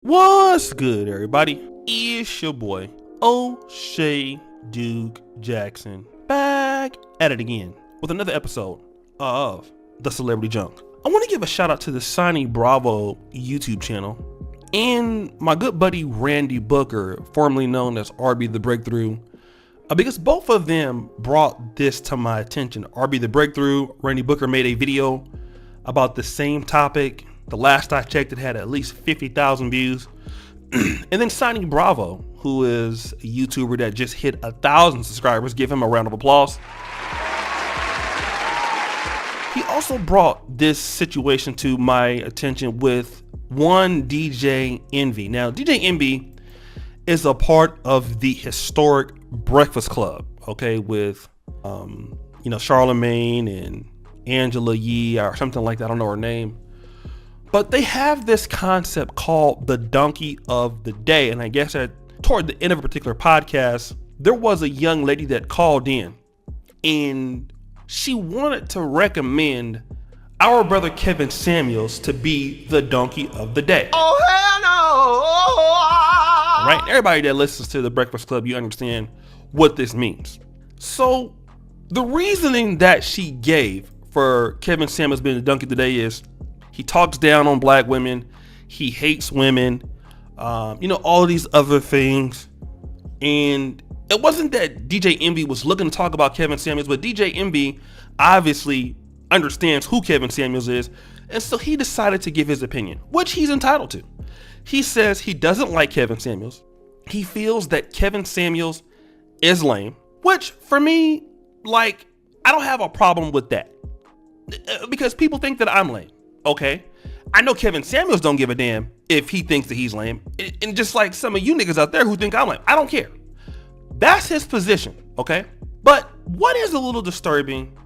What's good, everybody? It's your boy, O'Shea Duke Jackson, back at it again with another episode of The Celebrity Junk. I want to give a shout out to the Sonny Bravo YouTube channel and my good buddy Randy Booker, formerly known as RB The Breakthrough, because both of them brought this to my attention. RB The Breakthrough, Randy Booker made a video about the same topic. The last I checked, it had at least 50,000 views. And then Sonny Bravo, who is a YouTuber that just hit 1,000 subscribers, give him a round of applause. He also brought this situation to my attention with one DJ Envy. Now, DJ Envy is a part of the historic Breakfast Club, okay, with Charlemagne and Angela Yee or something like that. I don't know her name. But they have this concept called the Donkey of the Day. And I guess toward the end of a particular podcast, there was a young lady that called in and she wanted to recommend our brother Kevin Samuels to be the Donkey of the Day. Oh, hell no! Right? Everybody that listens to the Breakfast Club, you understand what this means. So the reasoning that she gave for Kevin Samuels being the Donkey of the Day is he talks down on black women, he hates women, all of these other things. And it wasn't that DJ Envy was looking to talk about Kevin Samuels, but DJ Envy obviously understands who Kevin Samuels is, and so he decided to give his opinion, which he's entitled to. He says he doesn't like Kevin Samuels. He feels that Kevin Samuels is lame, which for me, I don't have a problem with that, because people think that I'm lame. Okay, I know Kevin Samuels don't give a damn if he thinks that he's lame, and just like some of you niggas out there who think I'm lame, I don't care. That's his position, okay? But what is a little disturbing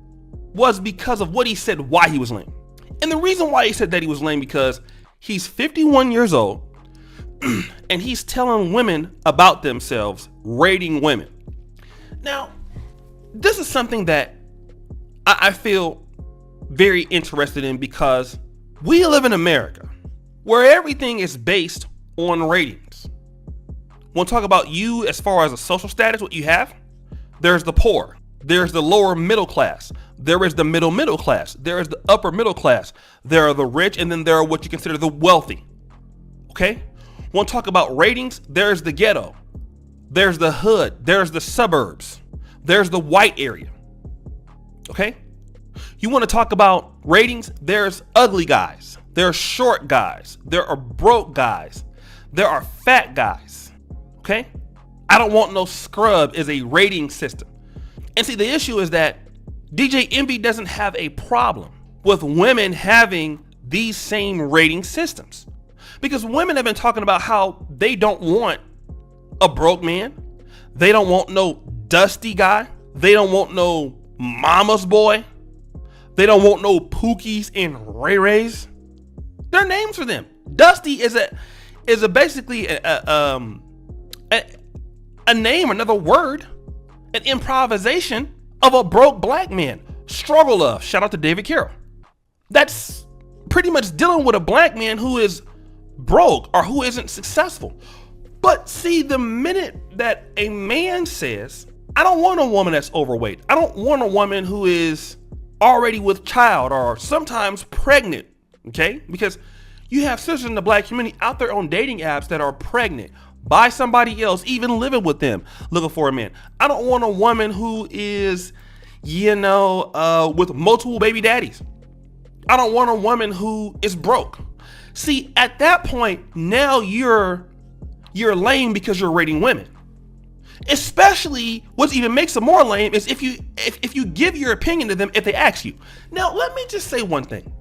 was because of what he said why he was lame. And the reason why he said that he was lame because he's 51 years old and he's telling women about themselves, rating women. Now, this is something that I feel very interested in because we live in America where everything is based on ratings. Want to talk about you as far as a social status, what you have? There's the poor, there's the lower middle class, there is the middle class, there is the upper middle class, there are the rich, and then there are what you consider the wealthy. Okay? Want to talk about ratings? There's the ghetto, there's the hood, there's the suburbs, there's the white area. Okay? You want to talk about ratings? There's ugly guys, there are short guys, there are broke guys, there are fat guys. Okay? I don't want no scrub is a rating system. And see, the issue is that DJ Envy doesn't have a problem with women having these same rating systems, because women have been talking about how they don't want a broke man. They don't want no dusty guy. They don't want no mama's boy. They don't want no Pookies and Ray Rays. There are names for them. Dusty is basically a name, another word, an improvisation of a broke black man. Struggle Love, shout out to David Carroll. That's pretty much dealing with a black man who is broke or who isn't successful. But see, the minute that a man says, I don't want a woman that's overweight, I don't want a woman who is already with child or sometimes pregnant, okay? Because you have sisters in the black community out there on dating apps that are pregnant by somebody else, even living with them, looking for a man. I don't want a woman who is, with multiple baby daddies. I don't want a woman who is broke. See, at that point, now you're lame because you're rating women. Especially, what even makes them more lame is if you give your opinion to them if they ask you. Now, let me just say one thing.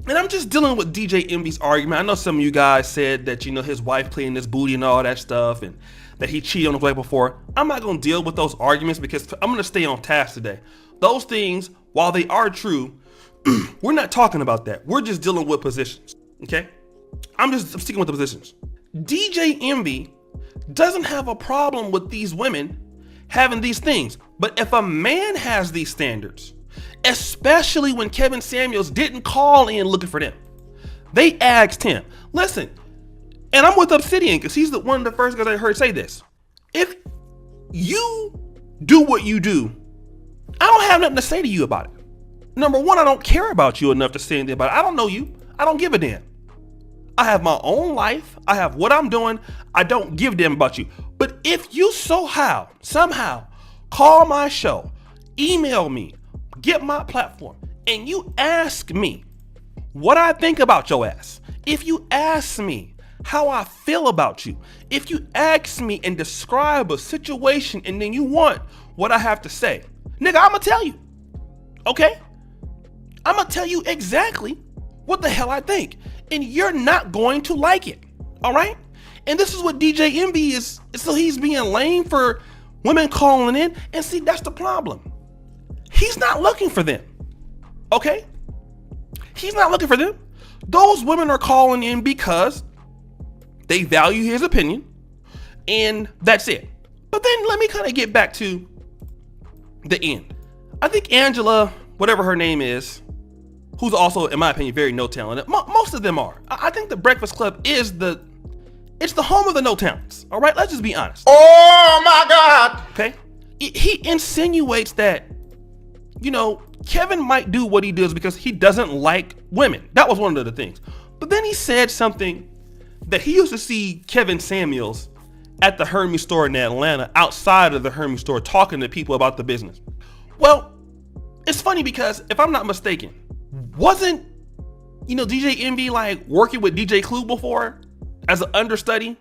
And I'm just dealing with DJ Envy's argument. I know some of you guys said that, his wife playing this booty and all that stuff and that he cheated on his wife before. I'm not going to deal with those arguments because I'm going to stay on task today. Those things, while they are true, we're not talking about that. We're just dealing with positions, okay? I'm sticking with the positions. DJ Envy doesn't have a problem with these women having these things. But if a man has these standards, especially when Kevin Samuels didn't call in looking for them, they asked him, listen, And I'm with Obsidian because he's one of the first guys I heard say this. If you do what you do, I don't have nothing to say to you about it. Number one, I don't care about you enough to say anything about it. I don't know you. I don't give a damn. I have my own life. I have what I'm doing. I don't give a damn about you. But if you somehow call my show, email me, get my platform, and you ask me what I think about your ass, if you ask me how I feel about you, if you ask me and describe a situation and then you want what I have to say, nigga, I'ma tell you, okay? I'ma tell you exactly what the hell I think, and you're not going to like it, all right? And this is what DJ Envy is, so he's being lame for women calling in, and see, that's the problem. He's not looking for them, okay? He's not looking for them. Those women are calling in because they value his opinion, and that's it. But then let me kind of get back to the end. I think Angela, whatever her name is, who's also, in my opinion, very no talented. Most of them are. I think the Breakfast Club is it's the home of the no talents. All right, let's just be honest. Oh my God. Okay, he insinuates that, you know, Kevin might do what he does because he doesn't like women. That was one of the things. But then he said something that he used to see Kevin Samuels at the Hermes store in Atlanta, outside of the Hermes store, talking to people about the business. Well, it's funny because if I'm not mistaken, wasn't, you know, DJ Envy like working with DJ Clue before as an understudy,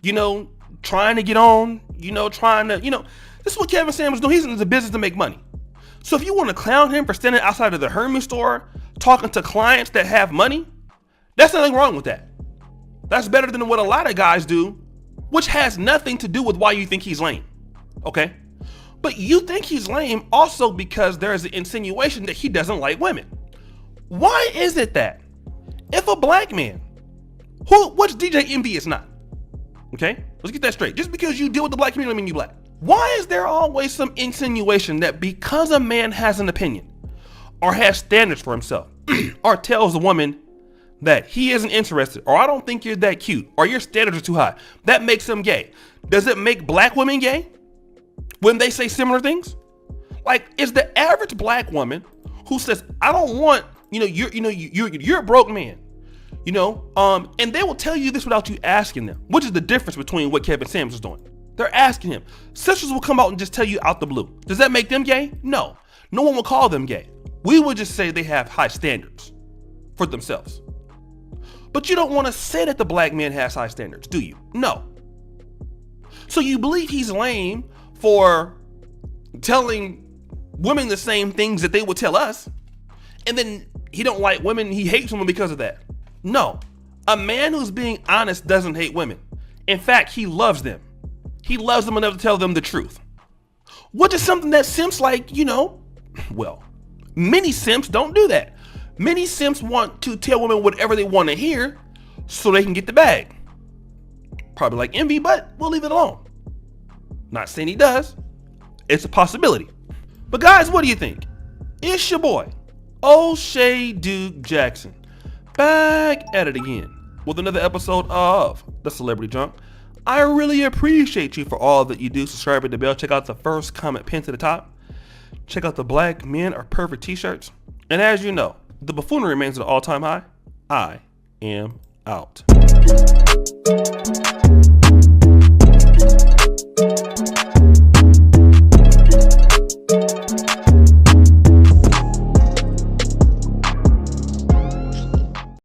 you know, trying to get on, you know, this is what Kevin Samuels doing. He's in the business to make money. So if you want to clown him for standing outside of the Hermes store talking to clients that have money, that's nothing wrong with that. That's better than what a lot of guys do, which has nothing to do with why you think he's lame, okay? But you think he's lame also because there is an insinuation that he doesn't like women. Why is it that if a black man, which DJ Envy is not, okay? Let's get that straight. Just because you deal with the black community doesn't mean you black. Why is there always some insinuation that because a man has an opinion or has standards for himself or tells a woman that he isn't interested, or I don't think you're that cute, or your standards are too high, that makes him gay? Does it make black women gay when they say similar things? Like, is the average black woman who says, I don't want, you're a broke man, and they will tell you this without you asking them, which is the difference between what Kevin Samuels is doing. They're asking him. Sisters will come out and just tell you out the blue. Does that make them gay? No. No one will call them gay. We would just say they have high standards for themselves. But you don't want to say that the black man has high standards, do you? No. So you believe he's lame for telling women the same things that they would tell us, and then he don't like women, he hates women because of that. No. A man who's being honest doesn't hate women. In fact, he loves them. He loves them enough to tell them the truth. Which is something that simps like, well, many simps don't do that. Many simps want to tell women whatever they want to hear so they can get the bag. Probably like Envy, but we'll leave it alone. Not saying he does. It's a possibility. But guys, what do you think? It's your boy, O'Shea Duke Jackson, back at it again with another episode of The Celebrity Junk. I really appreciate you for all that you do. Subscribe, hit the bell, check out the first comment pinned to the top. Check out the Black Men Are Perfect t-shirts. And as you know, the buffoonery remains at an all-time high. I am out.